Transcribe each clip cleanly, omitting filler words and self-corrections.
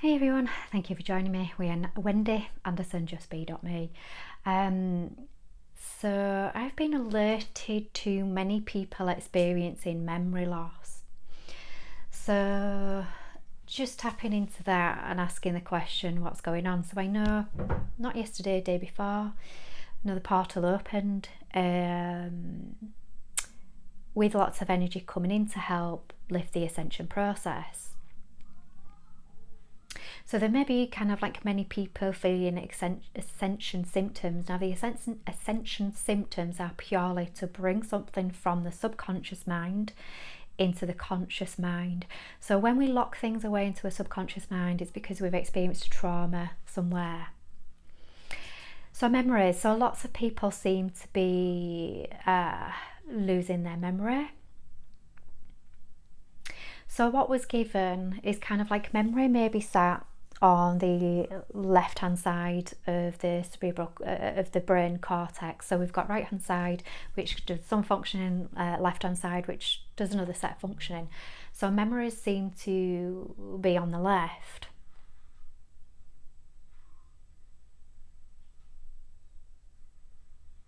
Hey everyone, thank you for joining me. We're Wendy Anderson, justbe.me. So I've been alerted to many people experiencing memory loss. So just tapping into that and asking the question, what's going on? So I know, not yesterday, day before, another portal opened with lots of energy coming in to help lift the ascension process. So there may be kind of like many people feeling ascension symptoms. Now the ascension symptoms are purely to bring something from the subconscious mind into the conscious mind. So when we lock things away into a subconscious mind, it's because we've experienced trauma somewhere. So memories. So lots of people seem to be losing their memory. So what was given is kind of like memory may be sat on the left hand side of the cerebral of the brain cortex. So we've got right hand side which does some functioning, left hand side which does another set functioning. So memories seem to be on the left.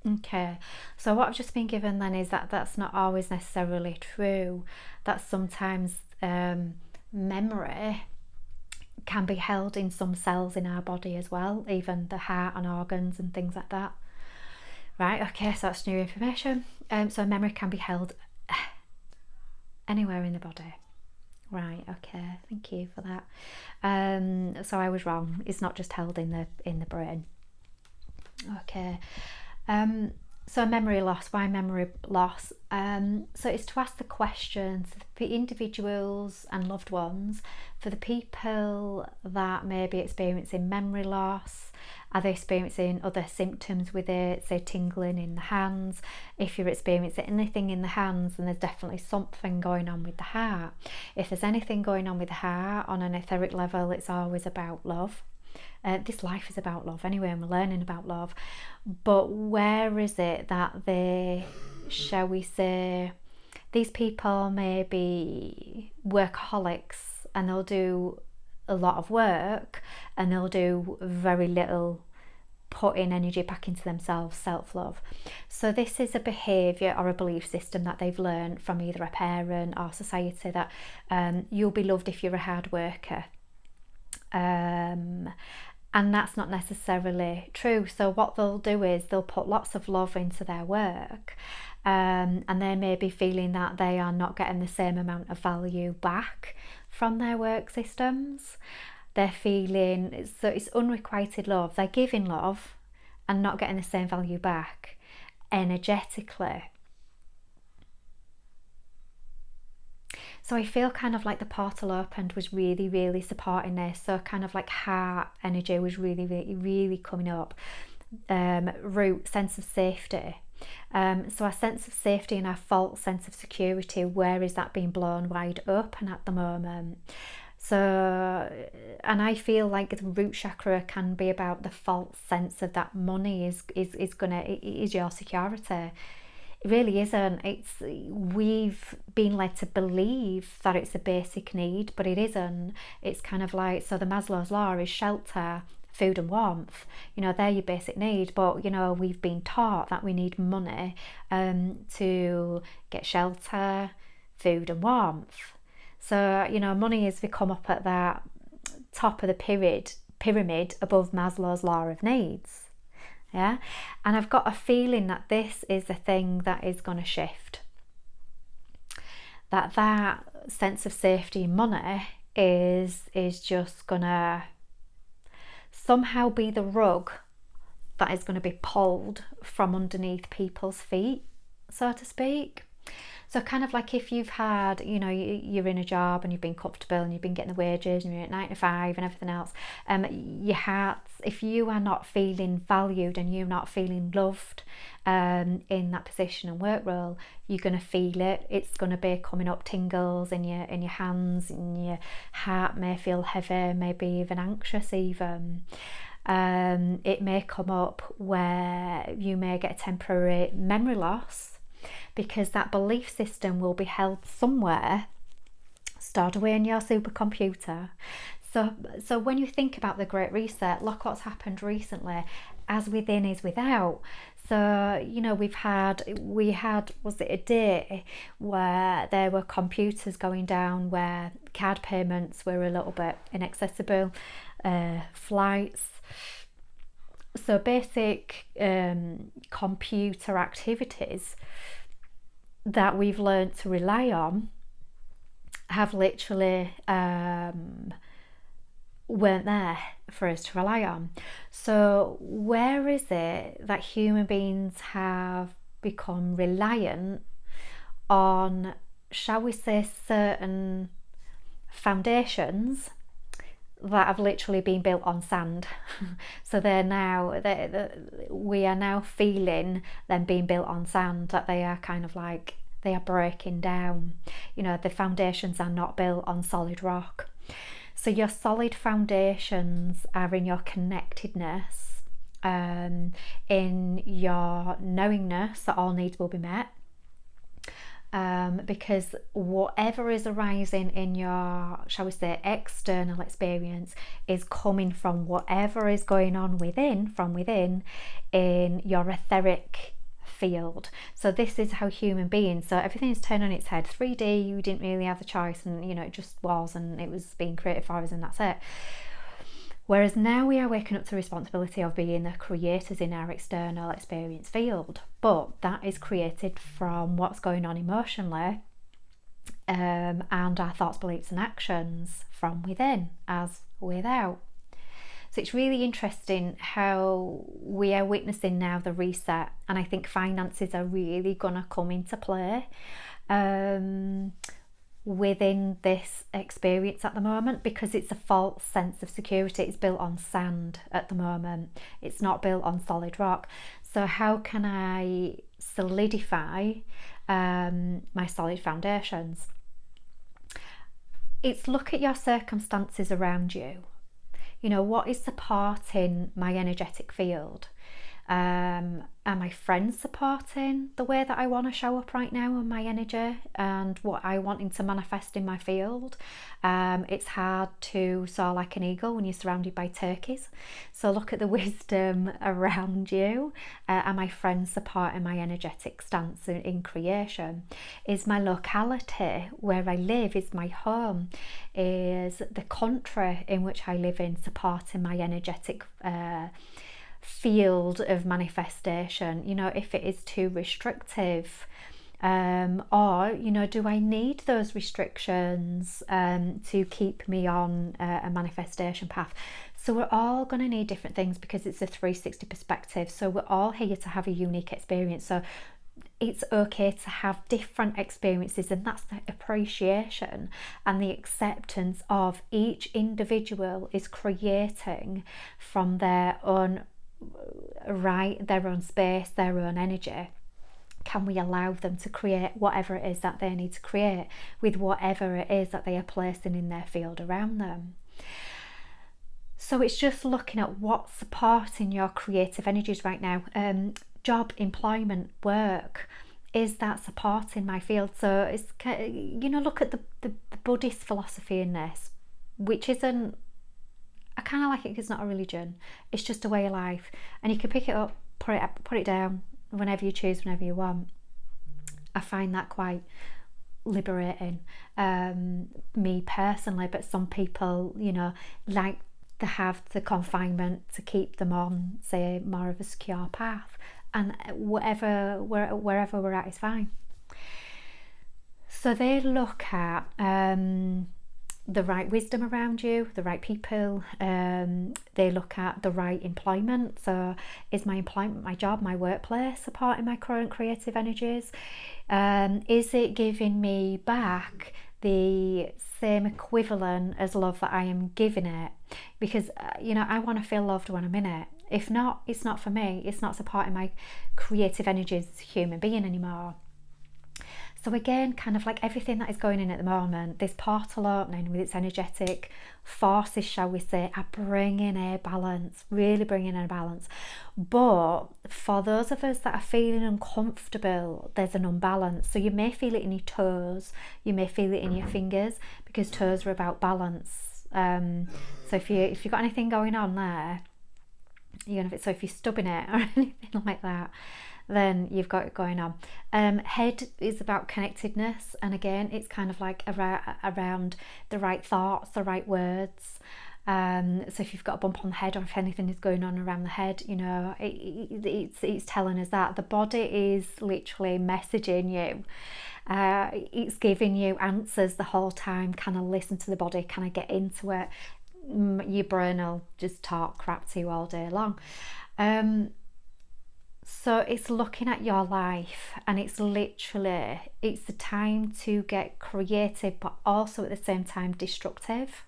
Okay, so what I've just been given then is that that's not always necessarily true. That sometimes memory can be held in some cells in our body as well, even the heart and organs and things like that. Right, okay, so that's new information. So memory can be held anywhere in the body. Right, okay, thank you for that. So I was wrong. It's not just held in the brain. Okay. So memory loss, why memory loss? So it's to ask the questions for individuals and loved ones, for the people that may be experiencing memory loss. Are they experiencing other symptoms with it, say tingling in the hands? If you're experiencing anything in the hands, then there's definitely something going on with the heart. If there's anything going on with the heart on an etheric level, it's always about love. This life is about love anyway, and we're learning about love. But where is it that they, shall we say, these people may be workaholics and they'll do a lot of work and they'll do very little putting energy back into themselves, self-love. So this is a behaviour or a belief system that they've learned from either a parent or society, that you'll be loved if you're a hard worker. And that's not necessarily true. So what they'll do is they'll put lots of love into their work, and they may be feeling that they are not getting the same amount of value back from their work systems. They're feeling, so it's unrequited love. They're giving love and not getting the same value back energetically. So I feel kind of like the portal opened was really, really supporting this. So kind of like heart energy was really, really, really coming up. Root, sense of safety. So our sense of safety and our false sense of security, where is that being blown wide open at the moment? So, and I feel like the root chakra can be about the false sense of that money is your security. It really isn't. We've been led to believe that it's a basic need, but it isn't. It's kind of like, so the Maslow's law is shelter, food and warmth. They're your basic need, but we've been taught that we need money to get shelter, food and warmth. So money has come up at that top of the pyramid above Maslow's law of needs. Yeah, and I've got a feeling that this is a thing that is going to shift. That sense of safety in money is just going to somehow be the rug that is going to be pulled from underneath people's feet, so to speak. So kind of like if you've had, you're in a job and you've been comfortable and you've been getting the wages and you're at 9 to 5 and everything else, your heart, if you are not feeling valued and you're not feeling loved in that position and work role, you're going to feel it. It's going to be coming up tingles in your hands, and your heart may feel heavy, maybe even anxious even. It may come up where you may get a temporary memory loss, because that belief system will be held somewhere, stored away in your supercomputer, So when you think about the Great Reset, look what's happened recently. As within is without. So, you know, we had, was it a day where there were computers going down, where card payments were a little bit inaccessible, flights. So basic computer activities that we've learned to rely on have literally weren't there for us to rely on. So where is it that human beings have become reliant on, shall we say, certain foundations that have literally been built on sand? So we are now feeling them being built on sand, that they are kind of like, they are breaking down. You know, the foundations are not built on solid rock. So your solid foundations are in your connectedness, in your knowingness that all needs will be met. Because whatever is arising in your, shall we say, external experience is coming from whatever is going on from within in your etheric field. So this is how human beings, so everything is turned on its head. 3D, you didn't really have the choice, and you know, it just was, and it was being created for us, and that's it. Whereas now we are waking up to the responsibility of being the creators in our external experience field, but that is created from what's going on emotionally, and our thoughts, beliefs and actions from within as without. So it's really interesting how we are witnessing now the reset, and I think finances are really going to come into play within this experience at the moment, because it's a false sense of security. It's built on sand at the moment. It's not built on solid rock. So how can I solidify my solid foundations? It's look at your circumstances around you. You know, what is supporting my energetic field? Are my friends supporting the way that I want to show up right now in my energy and what I wanting to manifest in my field? It's hard to soar like an eagle when you're surrounded by turkeys. So look at the wisdom around you. Are my friends supporting my energetic stance in creation? Is my locality where I live, is my home, is the country in which I live in supporting my energetic field of manifestation? You know, if it is too restrictive, or you know, do I need those restrictions to keep me on a manifestation path? So we're all going to need different things, because it's a 360 perspective. So we're all here to have a unique experience. So it's okay to have different experiences, and that's the appreciation and the acceptance of each individual is creating from their own right, their own space, their own energy. Can we allow them to create whatever it is that they need to create with whatever it is that they are placing in their field around them? So it's just looking at what's supporting your creative energies right now. Job, employment, work, is that supporting my field? So it's, you know, look at the Buddhist philosophy in this, which isn't, I kind of like it because it's not a religion. It's just a way of life, and you can pick it up, put it down whenever you choose, whenever you want. I find that quite liberating, me personally. But some people, you know, like to have the confinement to keep them on, say, more of a secure path, and wherever we're at is fine. So they look at the right wisdom around you, the right people. They look at the right employment. So is my employment, my job, my workplace supporting my current creative energies? Is it giving me back the same equivalent as love that I am giving it? Because you know, I want to feel loved when I'm in it. If not, it's not for me. It's not supporting my creative energies as a human being anymore. So again, kind of like everything that is going in at the moment, this portal opening with its energetic forces, shall we say, are bringing a balance, really bringing in a balance. But for those of us that are feeling uncomfortable, there's an unbalance. So you may feel it in your toes, you may feel it in your fingers, because toes are about balance. So if you've got anything going on there, so if you're stubbing it or anything like that, then you've got it going on. Head is about connectedness, and again, it's kind of like around the right thoughts, the right words. So if you've got a bump on the head, or if anything is going on around the head, it's telling us that the body is literally messaging you. It's giving you answers the whole time. Can I listen to the body? Can I get into it? Your brain will just talk crap to you all day long. So it's looking at your life, and it's the time to get creative, but also at the same time destructive.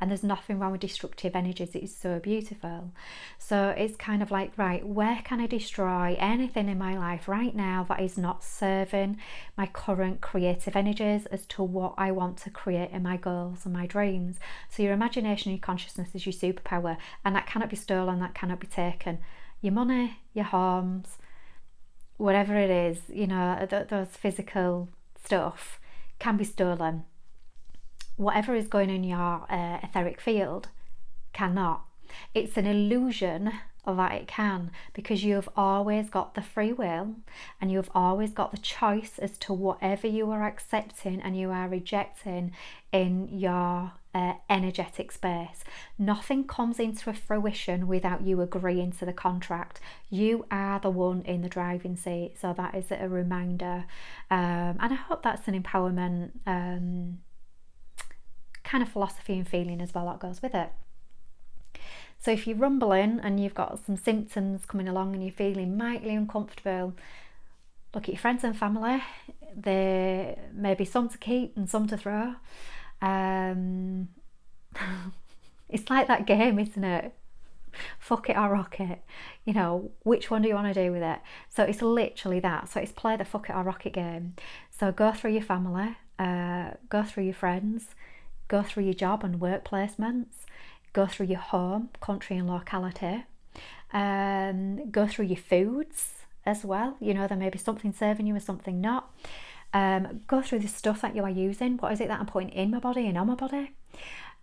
And there's nothing wrong with destructive energies. It's so beautiful. So it's kind of like, right, where can I destroy anything in my life right now that is not serving my current creative energies as to what I want to create in my goals and my dreams? So your imagination and your consciousness is your superpower, and that cannot be stolen, that cannot be taken. Your money, your homes, whatever it is, those physical stuff can be stolen. Whatever is going in your etheric field cannot. It's an illusion that it can, because you've always got the free will, and you've always got the choice as to whatever you are accepting and you are rejecting in your energetic space. Nothing comes into fruition without you agreeing to the contract. You are the one in the driving seat. So that is a reminder, and I hope that's an empowerment kind of philosophy and feeling as well that goes with it. So if you're rumbling and you've got some symptoms coming along and you're feeling mightily uncomfortable, look at your friends and family. There may be some to keep and some to throw. It's like that game, isn't it? Fuck it or rock it. Which one do you want to do with it? So it's literally that. So it's play the fuck it or rock it game. So go through your family, go through your friends, go through your job and work placements, go through your home, country and locality, go through your foods as well. There may be something serving you and something not. Go through the stuff that you are using. What is it that I'm putting in my body and on my body?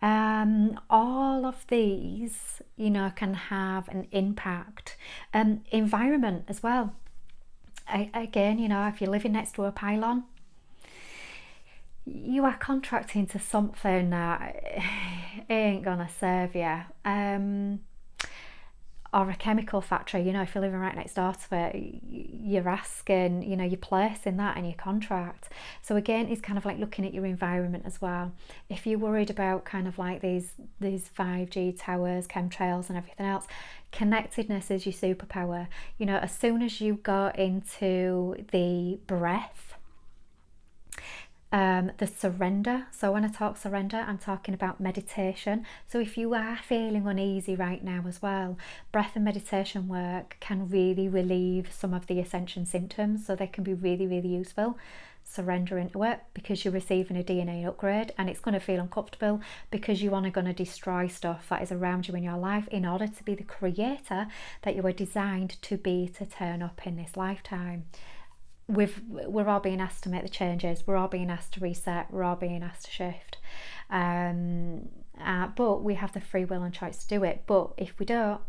All of these, can have an impact. Environment as well. Again, if you're living next to a pylon, you are contracting to something that ain't gonna serve you. Or a chemical factory, if you're living right next door to it, you're asking, you're placing that in your contract. So again, it's kind of like looking at your environment as well. If you're worried about kind of like these 5G towers, chemtrails and everything else, connectedness is your superpower. As soon as you go into the breath, the surrender. So when I talk surrender, I'm talking about meditation. So if you are feeling uneasy right now as well, breath and meditation work can really relieve some of the ascension symptoms. So they can be really, really useful. Surrender into it, because you're receiving a DNA upgrade, and it's going to feel uncomfortable because you are going to destroy stuff that is around you in your life in order to be the creator that you were designed to be, to turn up in this lifetime. We're all being asked to make the changes, we're all being asked to reset, we're all being asked to shift, but we have the free will and choice to do it. But if we don't,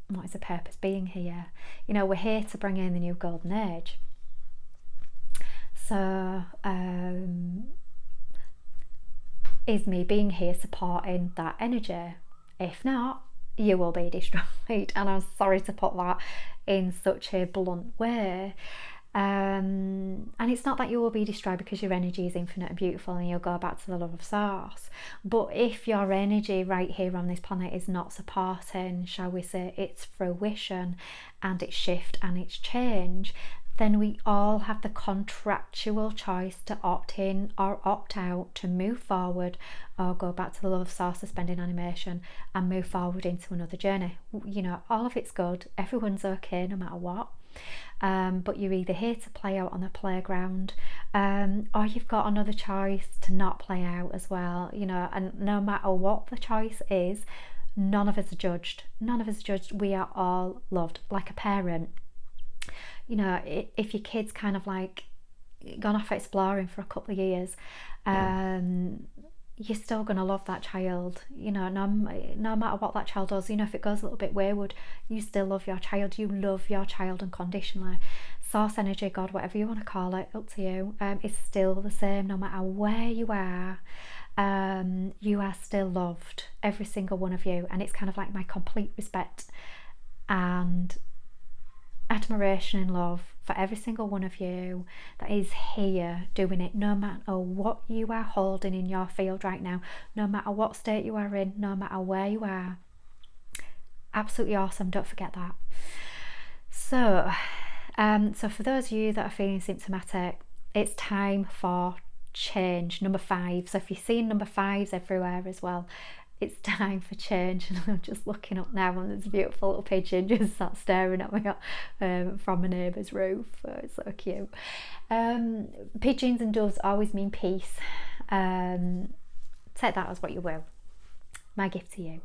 what is the purpose being here? We're here to bring in the new golden age. So is me being here supporting that energy? If not, you will be destroyed. And I'm sorry to put that in such a blunt way. And it's not that you will be destroyed, because your energy is infinite and beautiful and you'll go back to the love of source. But if your energy right here on this planet is not supporting, shall we say, its fruition and its shift and its change, then we all have the contractual choice to opt in or opt out, to move forward or go back to the love of source, suspending animation, and move forward into another journey. All of it's good, everyone's okay no matter what. But you're either here to play out on the playground, or you've got another choice to not play out as well. And no matter what the choice is, none of us are judged. We are all loved. Like a parent, if your kid's kind of like gone off exploring for a couple of years, you're still going to love that child, you know, no matter what that child does. You know, if it goes a little bit wayward, you still love your child. You love your child unconditionally. Source energy, God, whatever you want to call it, up to you, is still the same no matter where you are. You are still loved, every single one of you. And it's kind of like my complete respect and admiration and love for every single one of you that is here doing it, no matter what you are holding in your field right now, no matter what state you are in, no matter where you are. Absolutely awesome. Don't forget that. So for those of you that are feeling symptomatic, it's time for change. Number 5. So if you're seeing number 5s everywhere as well, it's time for change. And I'm just looking up now, and there's a beautiful little pigeon just sat staring at me from a neighbour's roof. Oh, it's so cute. Pigeons and doves always mean peace. Take that as what you will. My gift to you.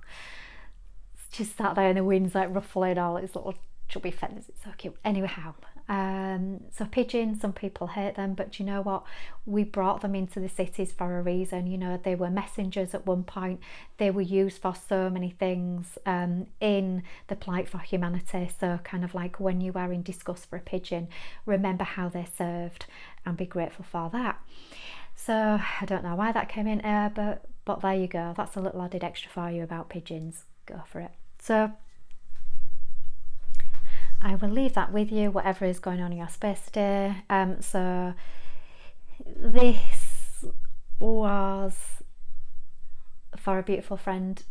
It's just sat there and the wind's like ruffling all its little chubby feathers. It's so cute. Anyhow, so pigeons, some people hate them, but you know what, we brought them into the cities for a reason. You know, they were messengers at one point. They were used for so many things in the plight for humanity. So kind of like when you are in disgust for a pigeon, remember how they served and be grateful for that. So I don't know why that came in here, but there you go. That's a little added extra for you about pigeons. Go for it. So I will leave that with you, whatever is going on in your space today. So this was for a beautiful friend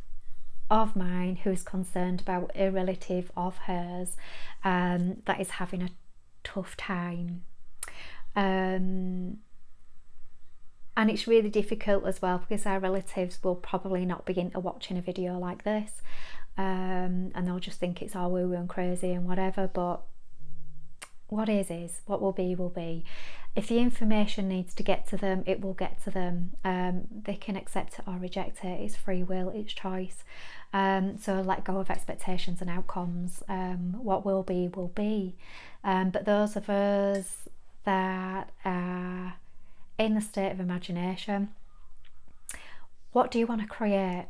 of mine who's concerned about a relative of hers that is having a tough time. And it's really difficult as well, because our relatives will probably not begin to watching a video like this. And they'll just think it's all woo-woo and crazy and whatever, but what is, what will be, will be. If the information needs to get to them, it will get to them. They can accept it or reject it. It's free will, it's choice. So let go of expectations and outcomes. What will be, will be. But those of us that are in the state of imagination, what do you want to create?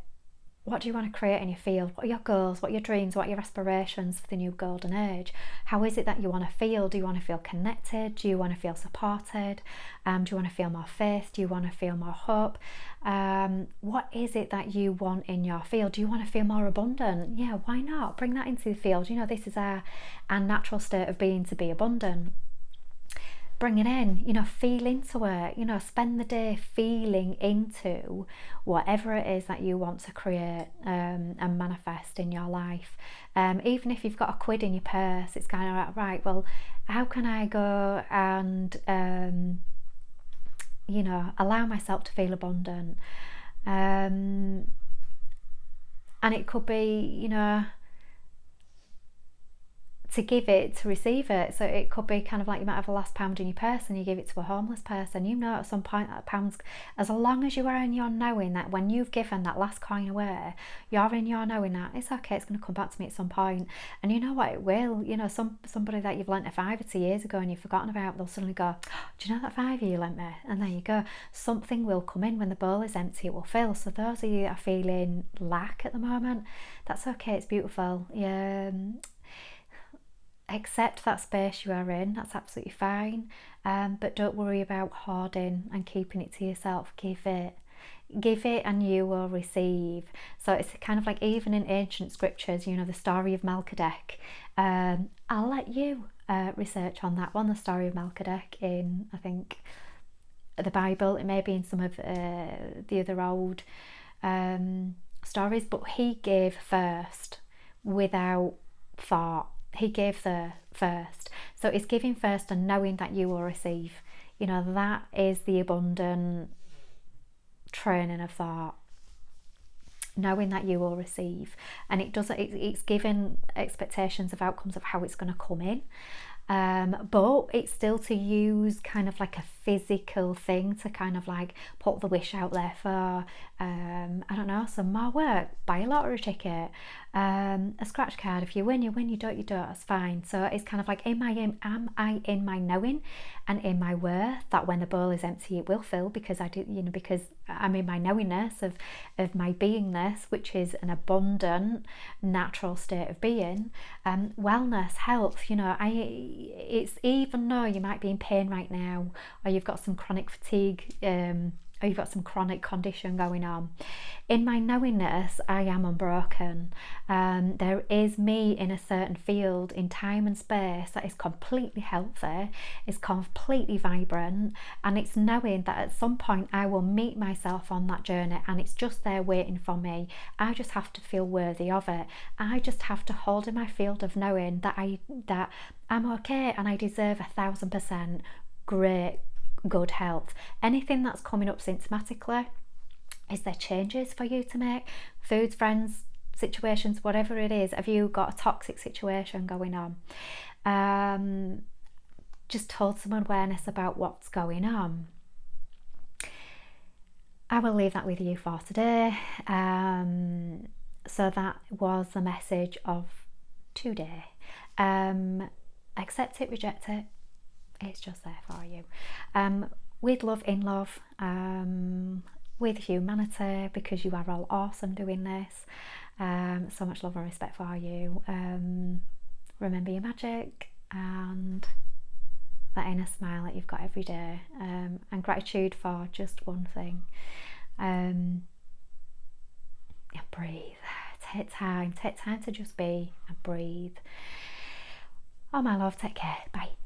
What do you want to create in your field? What are your goals? What are your dreams? What are your aspirations for the new golden age? How is it that you want to feel? Do you want to feel connected? Do you want to feel supported? Do you want to feel more faith? Do you want to feel more hope? What is it that you want in your field? Do you want to feel more abundant? Yeah, why not? Bring that into the field. You know, this is our natural state of being, to be abundant. Bring it in, you know, feel into it, you know, spend the day feeling into whatever it is that you want to create and manifest in your life. Even if you've got a quid in your purse, it's kind of like, right, well, how can I go and, you know, allow myself to feel abundant? And it could be, you know, to give it, to receive it. So it could be kind of like you might have a last pound in your purse and you give it to a homeless person. You know, at some point that pound's, as long as you are in your knowing that when you've given that last coin away, you're in your knowing that it's okay, it's going to come back to me at some point. And you know what, it will. You know, somebody that you've lent a fiver to years ago and you've forgotten about, they'll suddenly go, oh, do you know that fiver you lent me? And there you go. Something will come in when the bowl is empty, it will fill. So those of you that are feeling lack at the moment, that's okay, it's beautiful. Yeah. Accept that space you are in, that's absolutely fine, but don't worry about hoarding and keeping it to yourself. Give it and you will receive. So it's kind of like, even in ancient scriptures, you know, the story of Melchizedek, I'll let you research on that one, the story of Melchizedek in, I think, the Bible. It may be in some of the other old stories, but he gave first without thought. He gave the first. So it's giving first and knowing that you will receive. You know, that is the abundant training of thought. Knowing that you will receive. And it doesn't, it's giving expectations of outcomes of how it's going to come in. But it's still to use kind of like a physical thing to kind of like put the wish out there for, I don't know, some more work, buy a lottery ticket, a scratch card. If you win, you win, you don't, that's fine. So it's kind of like, am I in my knowing and in my worth that when the bowl is empty, it will fill, because I do, because I'm in my knowingness of my beingness, which is an abundant, natural state of being. Wellness, health, it's, even though you might be in pain right now, or you've got some chronic fatigue, or you've got some chronic condition going on, in my knowingness, I am unbroken. There is me in a certain field in time and space that is completely healthy, is completely vibrant, and it's knowing that at some point I will meet myself on that journey, and it's just there waiting for me. I just have to feel worthy of it. I just have to hold in my field of knowing that I'm okay, and I deserve 1,000% great, good health. Anything that's coming up symptomatically, is there changes for you to make? Foods, friends, situations, whatever it is. Have you got a toxic situation going on? Just hold some awareness about what's going on. I will leave that with you for today. So that was the message of today. Accept it, reject it. It's just there for you. With love, in love, with humanity, because you are all awesome doing this. So much love and respect for you. Remember your magic, and that inner smile that you've got every day, and gratitude for just one thing. Breathe. Take time to just be and breathe. Oh my love, take care. Bye.